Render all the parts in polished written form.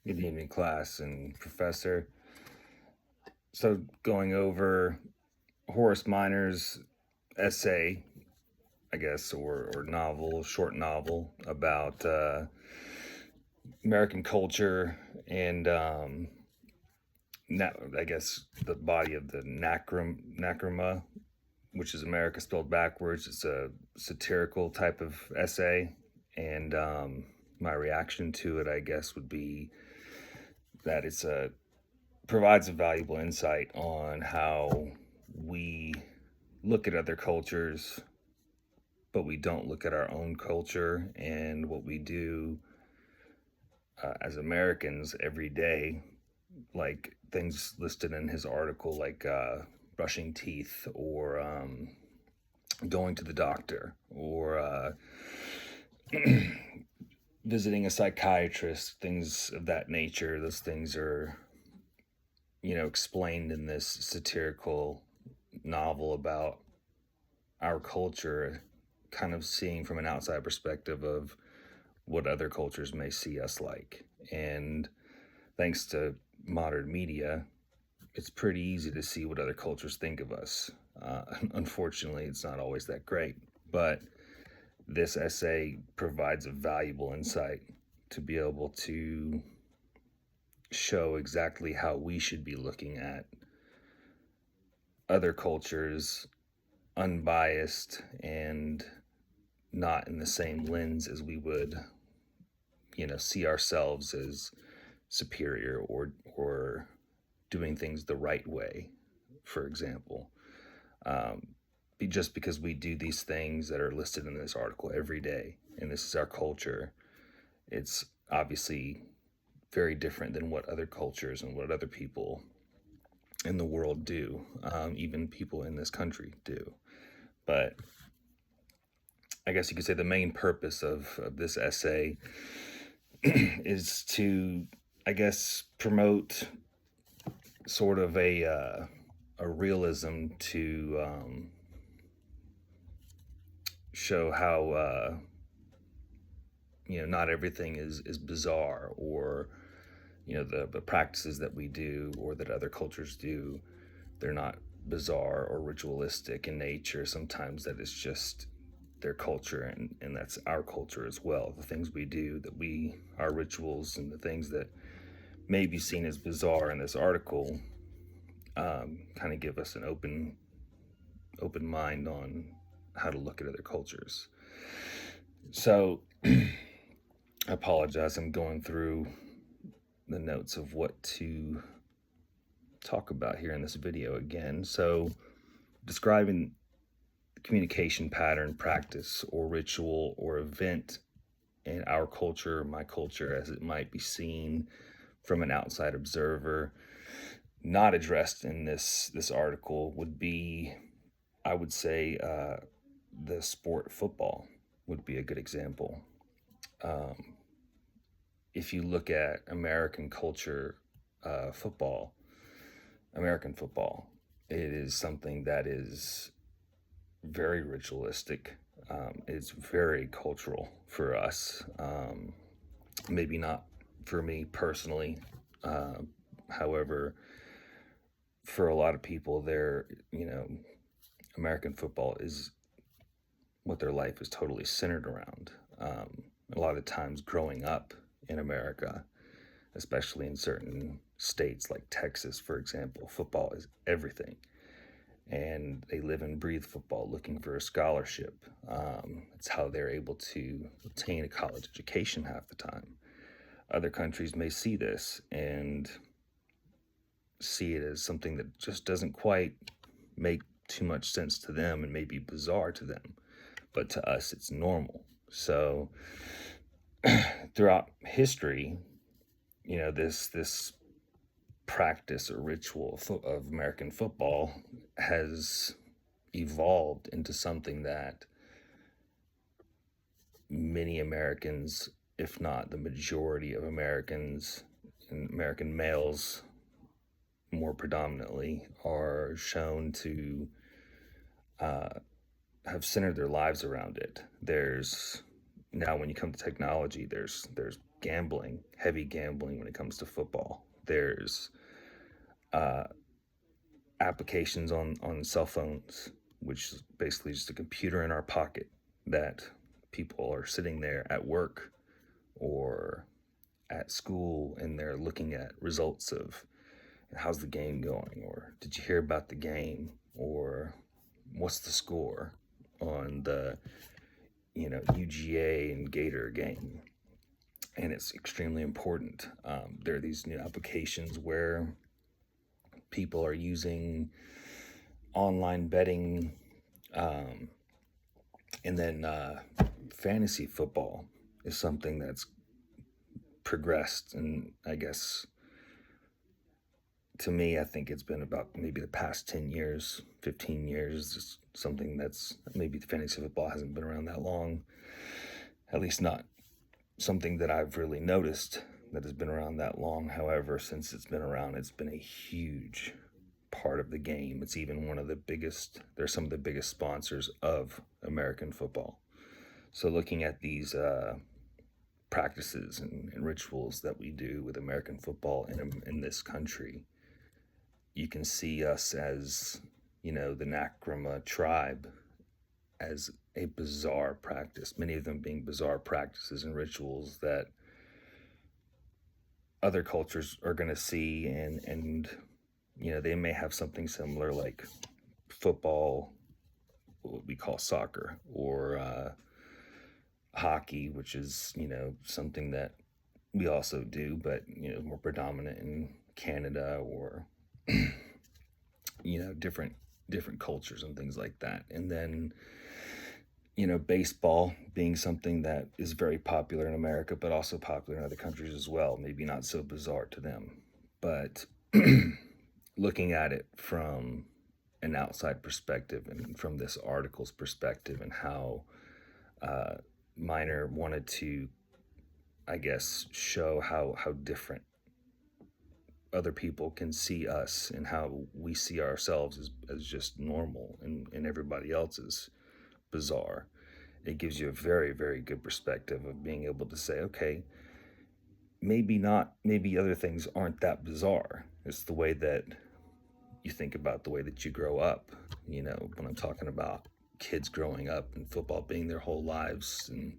Good evening, class and professor. So, going over Horace Minor's essay, I guess, or novel, short novel about American culture and, I guess, the body of the Nacirema, which is America spelled backwards. It's a satirical type of essay. And my reaction to it, I guess, would be that provides a valuable insight on how we look at other cultures, but we don't look at our own culture and what we do as Americans every day, like things listed in his article, like brushing teeth or going to the doctor or visiting a psychiatrist, things of that nature. Those things are explained in this satirical novel about our culture, kind of seeing from an outside perspective of what other cultures may see us like. And thanks to modern media, it's pretty easy to see what other cultures think of us. Unfortunately, it's not always that great, but this essay provides a valuable insight to be able to show exactly how we should be looking at other cultures, unbiased and not in the same lens as we would, see ourselves as superior or doing things the right way, for example. Just because we do these things that are listed in this article every day, and this is our culture, it's obviously very different than what other cultures and what other people in the world do, even people in this country do. But I guess you could say the main purpose of this essay is to, I guess, promote sort of a realism to show how not everything is bizarre, or the practices that we do or that other cultures do, they're not bizarre or ritualistic in nature. Sometimes that is just their culture, and that's our culture as well. The things we do, our rituals, and the things that may be seen as bizarre in this article kind of give us an open mind on how to look at other cultures. So I apologize, I'm going through the notes of what to talk about here in this video again. So, describing communication pattern, practice, or ritual or event in our culture, my culture, as it might be seen from an outside observer, not addressed in this article, would be, I would say, the sport football would be a good example. If you look at American culture, American football, it is something that is very ritualistic. It's very cultural for us. Maybe not for me personally. However, for a lot of people, American football is what their life is totally centered around. A lot of times growing up in America, especially in certain states like Texas, for example, football is everything. And they live and breathe football, looking for a scholarship. It's how they're able to obtain a college education half the time. Other countries may see this and see it as something that just doesn't quite make too much sense to them and may be bizarre to them. But to us, it's normal. So throughout history, this practice or ritual of American football has evolved into something that many Americans, if not the majority of Americans and American males more predominantly, are shown to have centered their lives around it. There's now, when you come to technology, there's gambling, heavy gambling when it comes to football. There's uh, applications on cell phones, which is basically just a computer in our pocket that people are sitting there at work or at school and they're looking at results of how's the game going, or did you hear about the game, or what's the score on the UGA and Gator game. And it's extremely important. There are these new applications where people are using online betting, um, and then fantasy football is something that's progressed. And I guess to me, I think it's been about maybe the past 10 years, 15 years, just something that's maybe fantasy football hasn't been around that long, at least not something that I've really noticed that has been around that long. However, since it's been around, it's been a huge part of the game. It's even one of the biggest, they're some of the biggest sponsors of American football. So looking at these practices and rituals that we do with American football in this country, you can see us as, the Nacirema tribe as a bizarre practice, many of them being bizarre practices and rituals that other cultures are going to see, and they may have something similar like football, what we call soccer, or hockey, which is something that we also do, but more predominant in Canada, or different cultures and things like that. And then baseball being something that is very popular in America, but also popular in other countries as well. Maybe not so bizarre to them, but looking at it from an outside perspective and from this article's perspective, and how Miner wanted to, I guess, show how different other people can see us and how we see ourselves as just normal, and everybody else is bizarre. It gives you a very, very good perspective of being able to say, okay, maybe other things aren't that bizarre. It's the way that you think about the way that you grow up. When I'm talking about kids growing up and football being their whole lives, and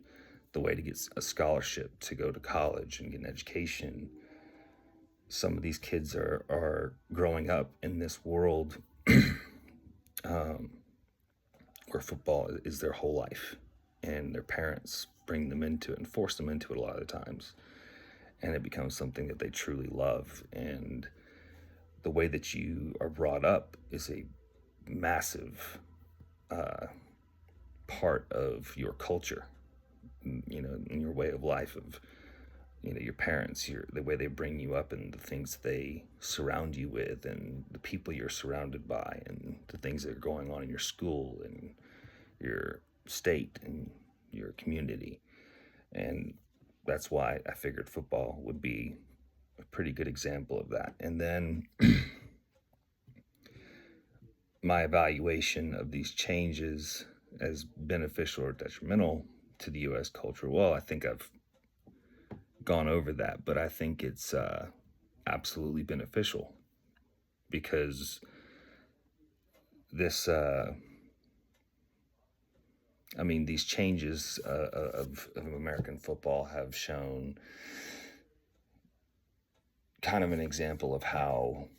the way to get a scholarship to go to college and get an education, some of these kids are growing up in this world where football is their whole life, and their parents bring them into it and force them into it a lot of times, and it becomes something that they truly love. And the way that you are brought up is a massive part of your culture, in your way of life, of your parents, the way they bring you up, and the things they surround you with, and the people you're surrounded by, and the things that are going on in your school and your state and your community. And that's why I figured football would be a pretty good example of that. And then my evaluation of these changes as beneficial or detrimental to the U.S. culture, well, I think I've gone over that, but I think it's absolutely beneficial, because this, these changes of American football have shown kind of an example of how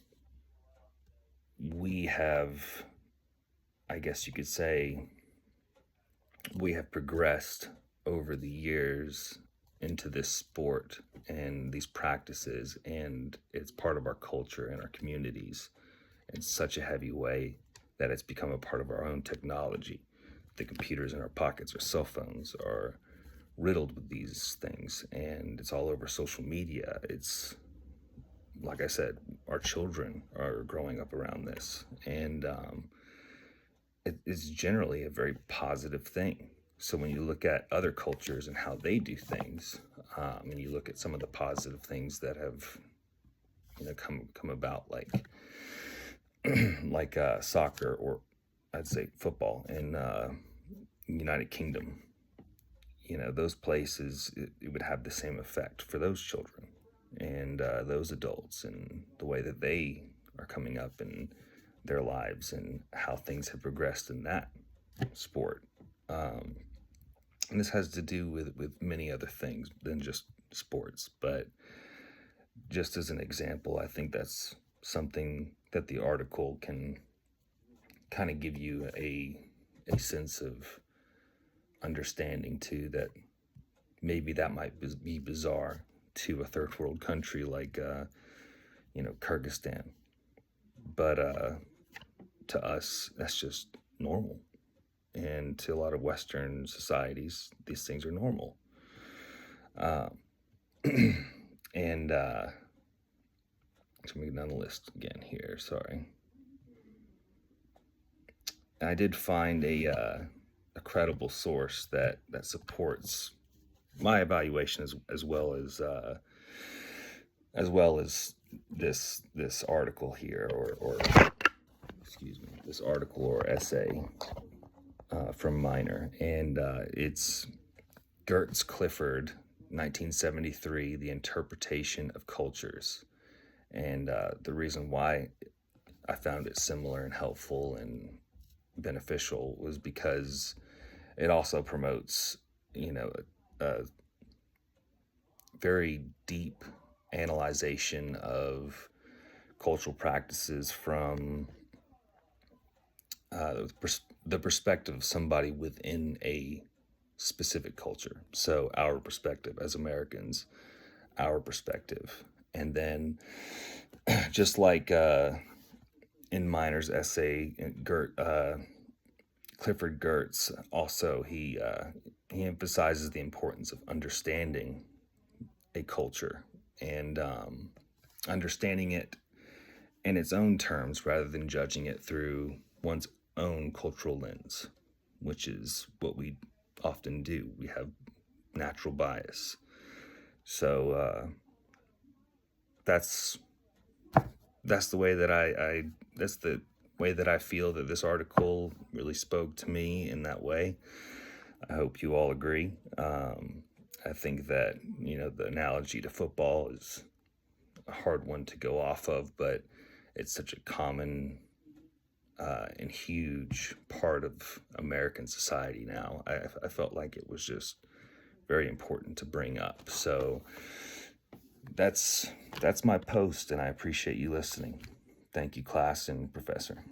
we have, I guess you could say, we have progressed over the years into this sport and these practices, and it's part of our culture and our communities in such a heavy way that it's become a part of our own technology. The computers in our pockets, our cell phones, are riddled with these things, and it's all over social media. It's, like I said, our children are growing up around this, and it's generally a very positive thing. So when you look at other cultures and how they do things, and you look at some of the positive things that have come about, like soccer, or I'd say football in United Kingdom, those places, it would have the same effect for those children and those adults, and the way that they are coming up in their lives and how things have progressed in that sport. And this has to do with many other things than just sports. But just as an example, I think that's something that the article can kind of give you a sense of understanding too, that maybe that might be bizarre to a third world country like Kyrgyzstan, but to us that's just normal, and to a lot of Western societies these things are normal. uh, and let me get down the list again here, sorry. I did find a credible source that supports my evaluation, as well as this article here, or excuse me, this article or essay from Minor, and it's Gertz Clifford, 1973, The Interpretation of Cultures. And the reason why I found it similar and helpful and beneficial was because it also promotes, a very deep analyzation of cultural practices from the perspective of somebody within a specific culture. So our perspective as Americans, our perspective. And then just like in Minor's essay, Clifford Gertz also, he emphasizes the importance of understanding a culture and understanding it in its own terms rather than judging it through one's own cultural lens, which is what we often do. We have natural bias. So that's the way that that's the way that I feel that this article really spoke to me in that way. I hope you all agree. I think that, the analogy to football is a hard one to go off of, but it's such a common and huge part of American society now. I felt like it was just very important to bring up. So that's my post, and I appreciate you listening. Thank you, class and professor.